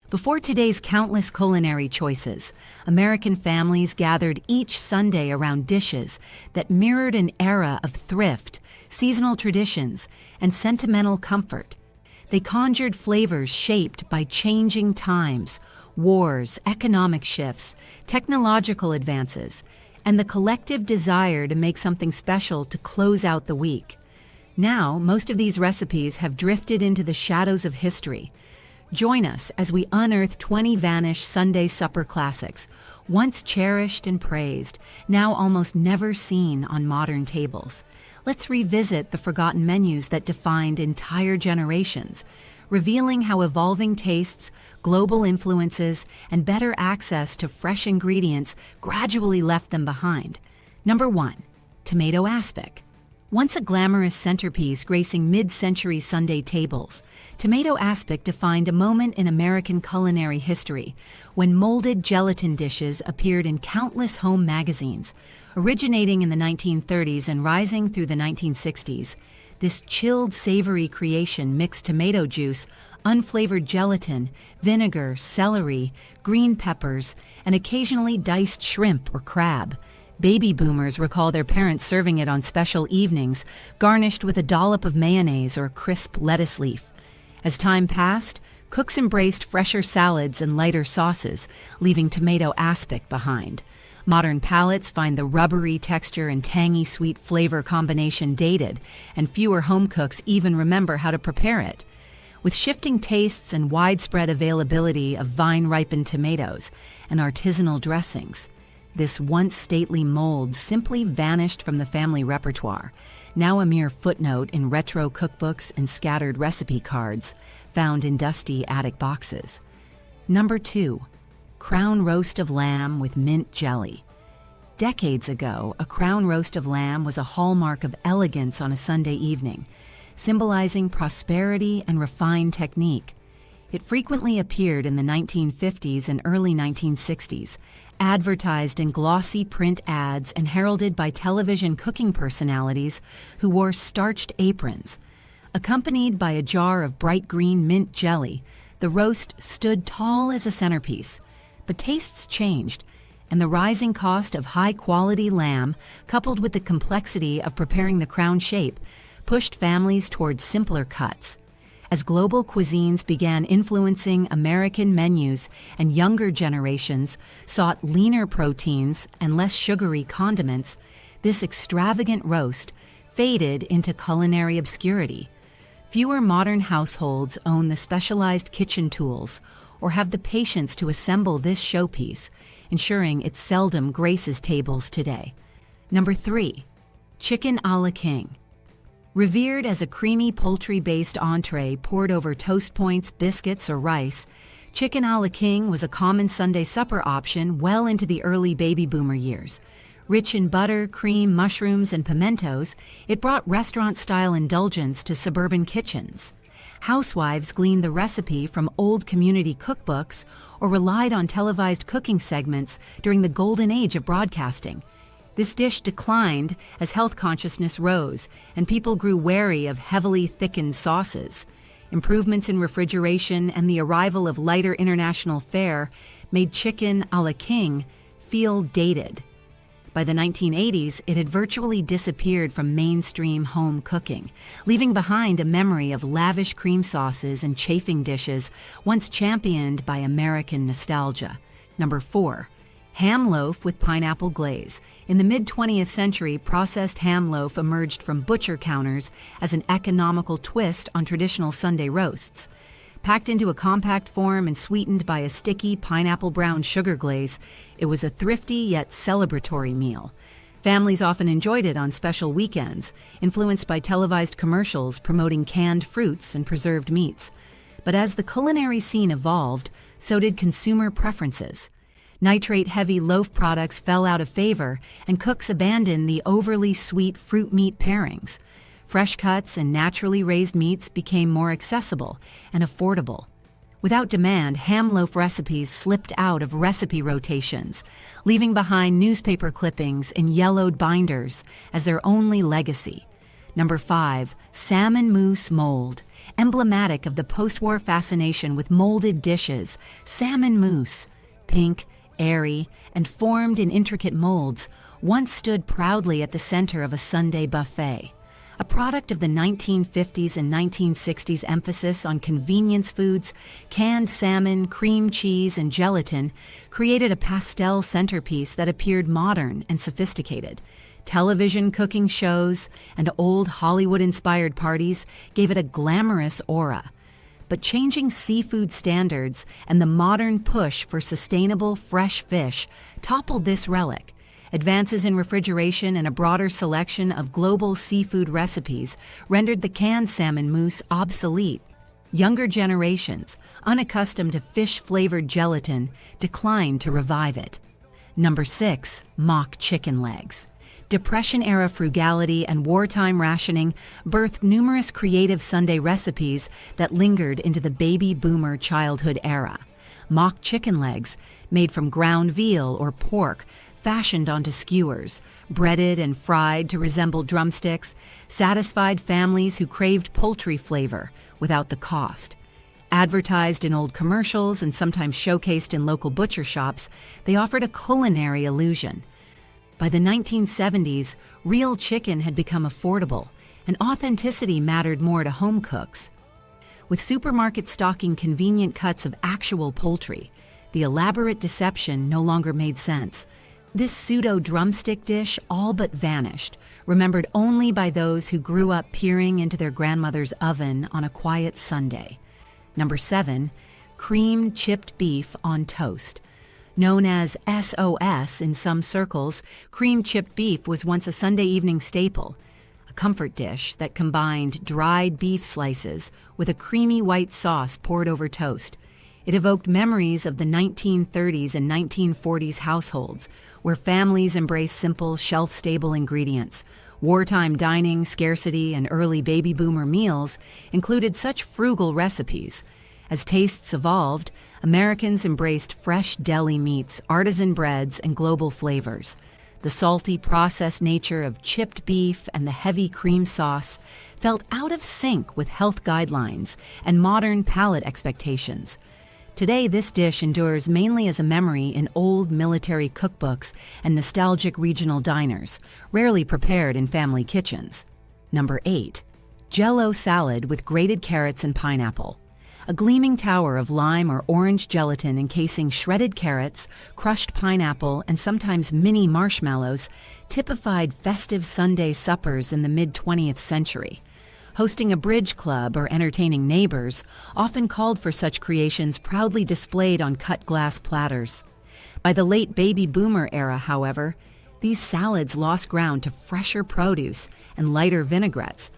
Before today's countless culinary choices, American families gathered each Sunday around dishes that mirrored an era of thrift, seasonal traditions, and sentimental comfort. They conjured flavors shaped by changing times, wars, economic shifts, technological advances, and the collective desire to make something special to close out the week. Now, most of these recipes have drifted into the shadows of history. Join us as we unearth 20 vanished Sunday supper classics, once cherished and praised, now almost never seen on modern tables. Let's revisit the forgotten menus that defined entire generations, revealing how evolving tastes, global influences, and better access to fresh ingredients gradually left them behind. Number 1. Tomato aspic. Once a glamorous centerpiece gracing mid-century Sunday tables, tomato aspic defined a moment in American culinary history when molded gelatin dishes appeared in countless home magazines. Originating in the 1930s and rising through the 1960s, this chilled, savory creation mixed tomato juice, unflavored gelatin, vinegar, celery, green peppers, and occasionally diced shrimp or crab. Baby boomers recall their parents serving it on special evenings, garnished with a dollop of mayonnaise or a crisp lettuce leaf. As time passed, cooks embraced fresher salads and lighter sauces, leaving tomato aspic behind. Modern palates find the rubbery texture and tangy sweet flavor combination dated, and fewer home cooks even remember how to prepare it. With shifting tastes and widespread availability of vine-ripened tomatoes and artisanal dressings, this once stately mold simply vanished from the family repertoire, now a mere footnote in retro cookbooks and scattered recipe cards found in dusty attic boxes. Number 2. Crown roast of lamb with mint jelly. Decades ago, a crown roast of lamb was a hallmark of elegance on a Sunday evening, symbolizing prosperity and refined technique. It frequently appeared in the 1950s and early 1960s, advertised in glossy print ads and heralded by television cooking personalities who wore starched aprons. Accompanied by a jar of bright green mint jelly, the roast stood tall as a centerpiece. But tastes changed, and the rising cost of high-quality lamb, coupled with the complexity of preparing the crown shape, pushed families towards simpler cuts. As global cuisines began influencing American menus and younger generations sought leaner proteins and less sugary condiments, this extravagant roast faded into culinary obscurity. Fewer modern households own the specialized kitchen tools or have the patience to assemble this showpiece, ensuring it seldom graces tables today. Number 3. Chicken a la king. Revered as a creamy poultry-based entree poured over toast points, biscuits, or rice, chicken a la king was a common Sunday supper option well into the early baby boomer years. Rich in butter, cream, mushrooms, and pimentos, it brought restaurant-style indulgence to suburban kitchens. Housewives gleaned the recipe from old community cookbooks or relied on televised cooking segments during the golden age of broadcasting. This dish declined as health consciousness rose and people grew wary of heavily thickened sauces. Improvements in refrigeration and the arrival of lighter international fare made chicken a la king feel dated. By the 1980s, it had virtually disappeared from mainstream home cooking, leaving behind a memory of lavish cream sauces and chafing dishes once championed by American nostalgia. Number 4. Ham loaf with pineapple glaze. In the mid-20th century, processed ham loaf emerged from butcher counters as an economical twist on traditional Sunday roasts. Packed into a compact form and sweetened by a sticky pineapple brown sugar glaze, it was a thrifty yet celebratory meal. Families often enjoyed it on special weekends, influenced by televised commercials promoting canned fruits and preserved meats. But as the culinary scene evolved, so did consumer preferences. Nitrate-heavy loaf products fell out of favor, and cooks abandoned the overly sweet fruit-meat pairings. Fresh cuts and naturally raised meats became more accessible and affordable. Without demand, ham loaf recipes slipped out of recipe rotations, leaving behind newspaper clippings and yellowed binders as their only legacy. Number 5. Salmon mousse mold. emblematic of the post-war fascination with molded dishes. Salmon mousse, pink, airy, and formed in intricate molds, once stood proudly at the center of a Sunday buffet. A product of the 1950s and 1960s emphasis on convenience foods, canned salmon, cream cheese, and gelatin created a pastel centerpiece that appeared modern and sophisticated. Television cooking shows and old Hollywood-inspired parties gave it a glamorous aura. But changing seafood standards and the modern push for sustainable, fresh fish toppled this relic. Advances in refrigeration and a broader selection of global seafood recipes rendered the canned salmon mousse obsolete. Younger generations, unaccustomed to fish-flavored gelatin, declined to revive it. Number 6. Mock chicken legs. Depression-era frugality and wartime rationing birthed numerous creative Sunday recipes that lingered into the baby boomer childhood era. Mock chicken legs, made from ground veal or pork, fashioned onto skewers, breaded and fried to resemble drumsticks, satisfied families who craved poultry flavor without the cost. Advertised in old commercials and sometimes showcased in local butcher shops, they offered a culinary illusion. By the 1970s, real chicken had become affordable, and authenticity mattered more to home cooks. With supermarkets stocking convenient cuts of actual poultry, the elaborate deception no longer made sense. This pseudo-drumstick dish all but vanished, remembered only by those who grew up peering into their grandmother's oven on a quiet Sunday. Number 7. Creamed chipped beef on toast. Known as SOS in some circles, creamed chipped beef was once a Sunday evening staple, a comfort dish that combined dried beef slices with a creamy white sauce poured over toast. It evoked memories of the 1930s and 1940s households, where families embraced simple, shelf-stable ingredients. Wartime dining, scarcity, and early baby boomer meals included such frugal recipes. As tastes evolved, Americans embraced fresh deli meats, artisan breads, and global flavors. The salty, processed nature of chipped beef and the heavy cream sauce felt out of sync with health guidelines and modern palate expectations. Today, this dish endures mainly as a memory in old military cookbooks and nostalgic regional diners, rarely prepared in family kitchens. Number 8. Jello salad with grated carrots and pineapple. A gleaming tower of lime or orange gelatin encasing shredded carrots, crushed pineapple, and sometimes mini marshmallows typified festive Sunday suppers in the mid-20th century. Hosting a bridge club or entertaining neighbors often called for such creations proudly displayed on cut glass platters. By the late baby boomer era, however, these salads lost ground to fresher produce and lighter vinaigrettes.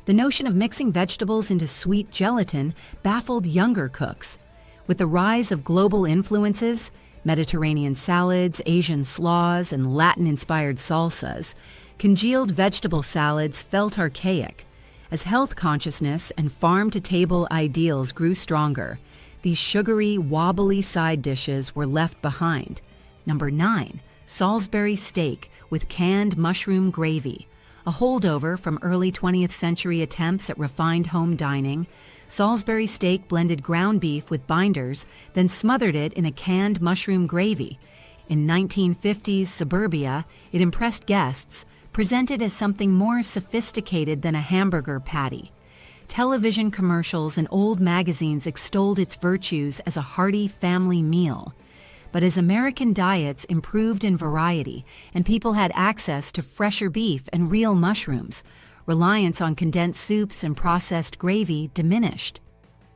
The notion of mixing vegetables into sweet gelatin baffled younger cooks. With the rise of global influences, Mediterranean salads, Asian slaws, and Latin-inspired salsas, congealed vegetable salads felt archaic. As health consciousness and farm-to-table ideals grew stronger, these sugary, wobbly side dishes were left behind. Number 9. Salisbury steak with canned mushroom gravy. A holdover from early 20th century attempts at refined home dining, Salisbury steak blended ground beef with binders, then smothered it in a canned mushroom gravy. In 1950s suburbia, it impressed guests, presented as something more sophisticated than a hamburger patty. Television commercials and old magazines extolled its virtues as a hearty family meal. But as American diets improved in variety and people had access to fresher beef and real mushrooms, reliance on condensed soups and processed gravy diminished.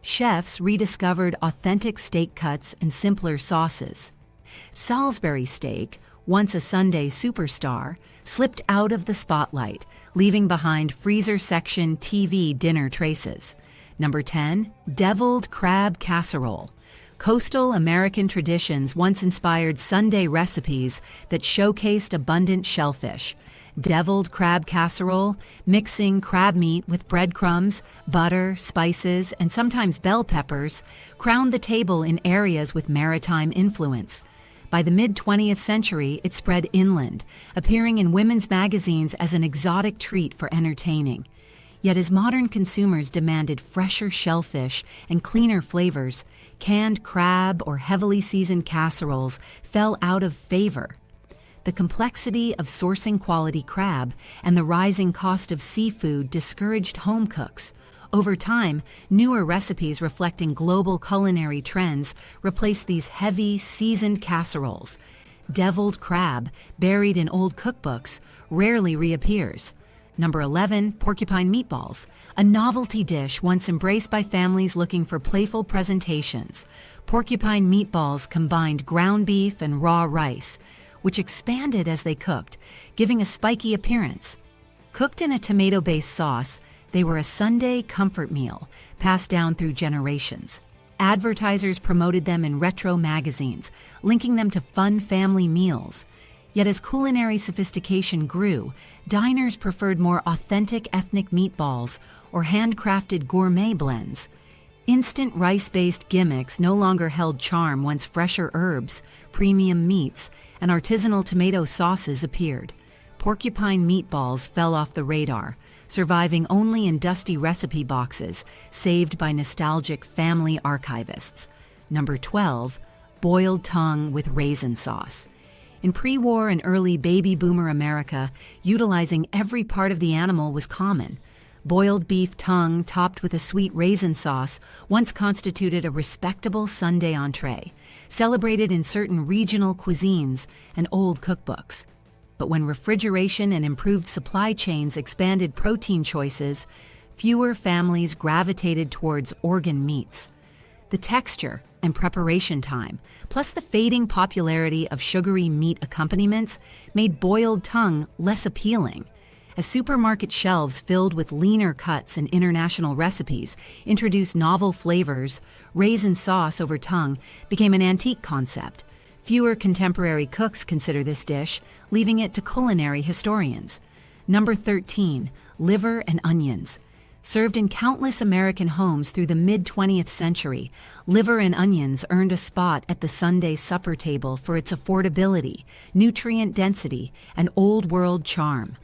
Chefs rediscovered authentic steak cuts and simpler sauces. Salisbury steak, once a Sunday superstar, slipped out of the spotlight, leaving behind freezer-section TV dinner traces. Number 10. Deviled crab casserole. Coastal American traditions once inspired Sunday recipes that showcased abundant shellfish. Deviled crab casserole, mixing crab meat with breadcrumbs, butter, spices, and sometimes bell peppers, crowned the table in areas with maritime influence. By the mid-20th century, it spread inland, appearing in women's magazines as an exotic treat for entertaining. Yet as modern consumers demanded fresher shellfish and cleaner flavors, canned crab or heavily seasoned casseroles fell out of favor. The complexity of sourcing quality crab and the rising cost of seafood discouraged home cooks. Over time, newer recipes reflecting global culinary trends replaced these heavy, seasoned casseroles. Deviled crab, buried in old cookbooks, rarely reappears. Number 11, porcupine meatballs, a novelty dish once embraced by families looking for playful presentations. Porcupine meatballs combined ground beef and raw rice, which expanded as they cooked, giving a spiky appearance. Cooked in a tomato-based sauce, they were a Sunday comfort meal, passed down through generations. Advertisers promoted them in retro magazines, linking them to fun family meals. Yet as culinary sophistication grew, diners preferred more authentic ethnic meatballs or handcrafted gourmet blends. Instant rice-based gimmicks no longer held charm once fresher herbs, premium meats, and artisanal tomato sauces appeared. Porcupine meatballs fell off the radar, surviving only in dusty recipe boxes saved by nostalgic family archivists. Number 12, boiled tongue with raisin sauce. In pre-war and early baby boomer America, utilizing every part of the animal was common. Boiled beef tongue topped with a sweet raisin sauce once constituted a respectable Sunday entree, celebrated in certain regional cuisines and old cookbooks. But when refrigeration and improved supply chains expanded protein choices, fewer families gravitated towards organ meats. The texture and preparation time, plus the fading popularity of sugary meat accompaniments, made boiled tongue less appealing. As supermarket shelves filled with leaner cuts and international recipes introduced novel flavors, raisin sauce over tongue became an antique concept. Fewer contemporary cooks consider this dish, leaving it to culinary historians. Number 13, liver and onions. Served in countless American homes through the mid-20th century, liver and onions earned a spot at the Sunday supper table for its affordability, nutrient density, and old-world charm.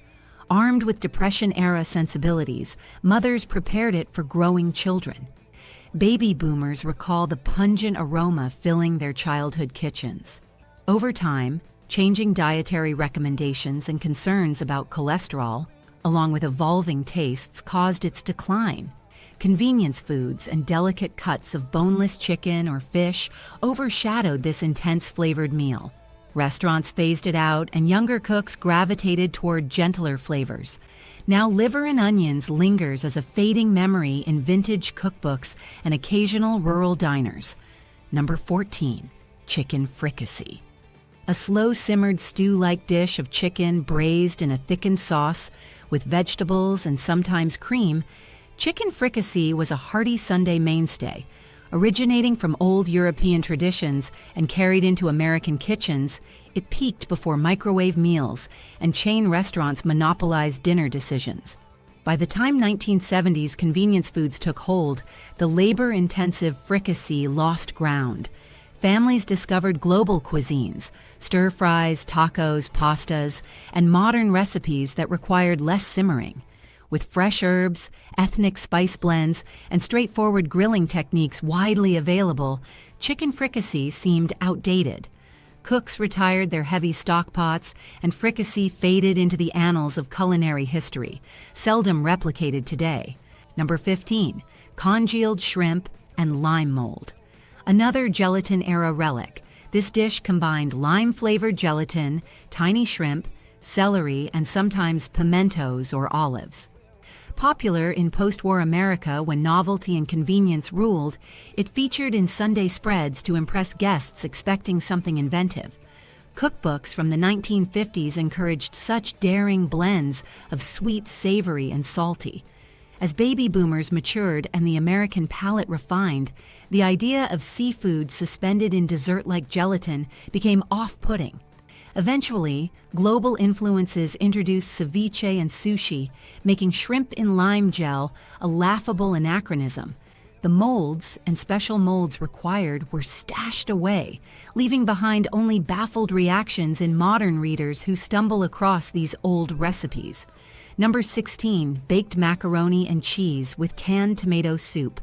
Armed with Depression-era sensibilities, mothers prepared it for growing children. Baby boomers recall the pungent aroma filling their childhood kitchens. Over time, changing dietary recommendations and concerns about cholesterol, along with evolving tastes, caused its decline. Convenience foods and delicate cuts of boneless chicken or fish overshadowed this intense flavored meal. Restaurants phased it out, and younger cooks gravitated toward gentler flavors. Now liver and onions lingers as a fading memory in vintage cookbooks and occasional rural diners. Number 14, chicken fricassee. A slow-simmered stew-like dish of chicken braised in a thickened sauce with vegetables and sometimes cream, chicken fricassee was a hearty Sunday mainstay. Originating from old European traditions and carried into American kitchens, it peaked before microwave meals and chain restaurants monopolized dinner decisions. By the time 1970s convenience foods took hold, the labor-intensive fricassee lost ground. Families discovered global cuisines, stir-fries, tacos, pastas, and modern recipes that required less simmering. With fresh herbs, ethnic spice blends, and straightforward grilling techniques widely available, chicken fricassee seemed outdated. Cooks retired their heavy stock pots, and fricassee faded into the annals of culinary history, seldom replicated today. Number 15, congealed shrimp and lime mold. Another gelatin-era relic, this dish combined lime-flavored gelatin, tiny shrimp, celery, and sometimes pimentos or olives. Popular in post-war America when novelty and convenience ruled, it featured in Sunday spreads to impress guests expecting something inventive. Cookbooks from the 1950s encouraged such daring blends of sweet, savory, and salty. As baby boomers matured and the American palate refined, the idea of seafood suspended in dessert-like gelatin became off-putting. Eventually, global influences introduced ceviche and sushi, making shrimp in lime gel a laughable anachronism. The molds and special molds required were stashed away, leaving behind only baffled reactions in modern readers who stumble across these old recipes. Number 16, baked macaroni and cheese with canned tomato soup.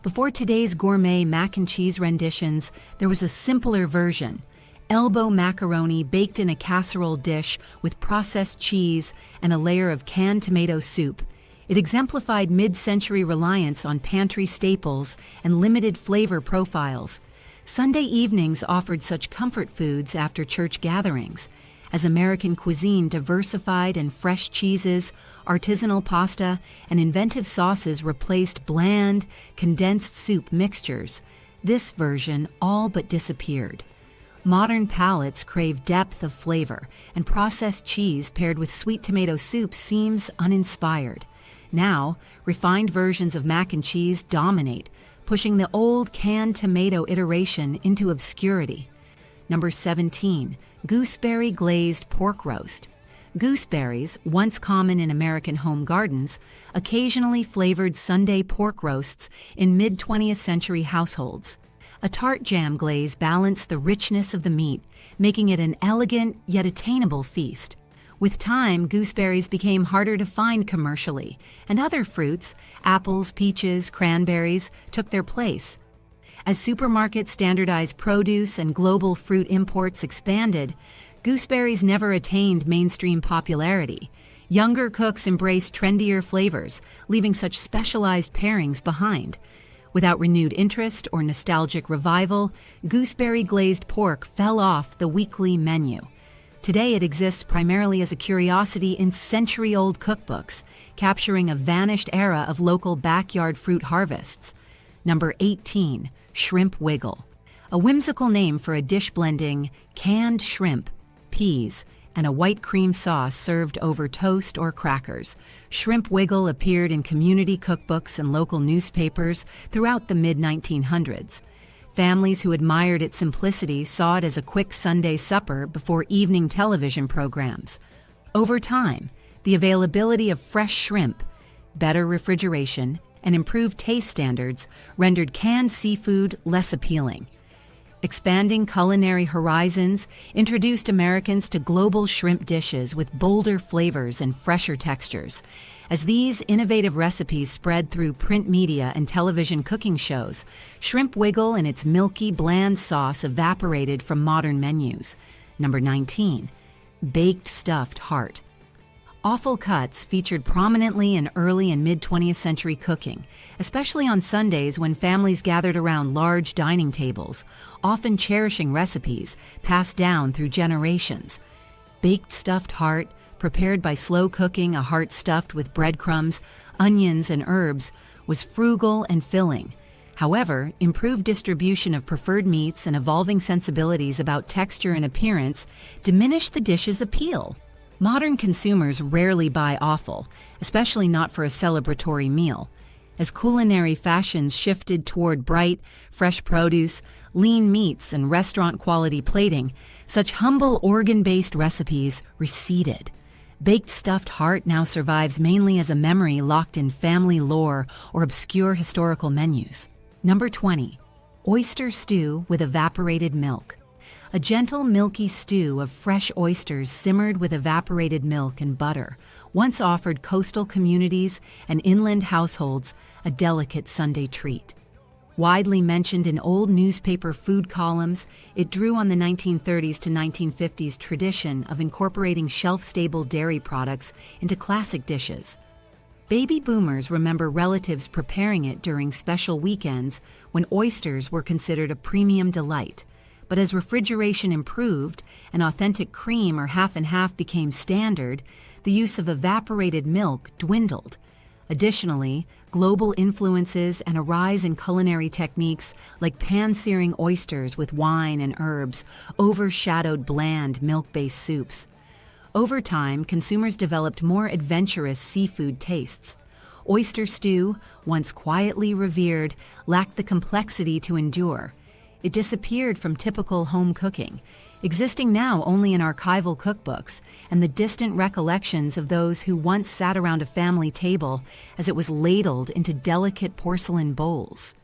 Before today's gourmet mac and cheese renditions, there was a simpler version. Elbow macaroni baked in a casserole dish with processed cheese and a layer of canned tomato soup. It exemplified mid-century reliance on pantry staples and limited flavor profiles. Sunday evenings offered such comfort foods after church gatherings. As American cuisine diversified and fresh cheeses, artisanal pasta, and inventive sauces replaced bland, condensed soup mixtures, this version all but disappeared. Modern palates crave depth of flavor, and processed cheese paired with sweet tomato soup seems uninspired. Now, refined versions of mac and cheese dominate, pushing the old canned tomato iteration into obscurity. Number 17, gooseberry glazed pork roast. Gooseberries, once common in American home gardens, occasionally flavored Sunday pork roasts in mid-20th century households. A tart jam glaze balanced the richness of the meat, making it an elegant yet attainable feast. With time, gooseberries became harder to find commercially, and other fruits, apples, peaches, cranberries, took their place. As supermarkets standardized produce and global fruit imports expanded, gooseberries never attained mainstream popularity. Younger cooks embraced trendier flavors, leaving such specialized pairings behind. Without renewed interest or nostalgic revival, gooseberry glazed pork fell off the weekly menu. Today it exists primarily as a curiosity in century-old cookbooks, capturing a vanished era of local backyard fruit harvests. Number 18, shrimp wiggle. A whimsical name for a dish blending canned shrimp, peas, and a white cream sauce served over toast or crackers. Shrimp wiggle appeared in community cookbooks and local newspapers throughout the mid-1900s. Families who admired its simplicity saw it as a quick Sunday supper before evening television programs. Over time, the availability of fresh shrimp, better refrigeration, and improved taste standards rendered canned seafood less appealing. Expanding culinary horizons introduced Americans to global shrimp dishes with bolder flavors and fresher textures. As these innovative recipes spread through print media and television cooking shows, shrimp wiggle and its milky, bland sauce evaporated from modern menus. Number 19, baked stuffed heart. Offal cuts featured prominently in early and mid-20th century cooking, especially on Sundays when families gathered around large dining tables, often cherishing recipes passed down through generations. Baked stuffed heart, prepared by slow cooking a heart stuffed with breadcrumbs, onions, and herbs, was frugal and filling. However, improved distribution of preferred meats and evolving sensibilities about texture and appearance diminished the dish's appeal. Modern consumers rarely buy offal, especially not for a celebratory meal. As culinary fashions shifted toward bright, fresh produce, lean meats, and restaurant-quality plating, such humble organ-based recipes receded. Baked stuffed heart now survives mainly as a memory locked in family lore or obscure historical menus. Number 20, oyster stew with evaporated milk. A gentle, milky stew of fresh oysters simmered with evaporated milk and butter once offered coastal communities and inland households a delicate Sunday treat. Widely mentioned in old newspaper food columns, it drew on the 1930s to 1950s tradition of incorporating shelf-stable dairy products into classic dishes. Baby boomers remember relatives preparing it during special weekends when oysters were considered a premium delight. But as refrigeration improved and authentic cream or half-and-half became standard, the use of evaporated milk dwindled. Additionally, global influences and a rise in culinary techniques like pan-searing oysters with wine and herbs overshadowed bland milk-based soups. Over time, consumers developed more adventurous seafood tastes. Oyster stew, once quietly revered, lacked the complexity to endure. It disappeared from typical home cooking, existing now only in archival cookbooks and the distant recollections of those who once sat around a family table as it was ladled into delicate porcelain bowls.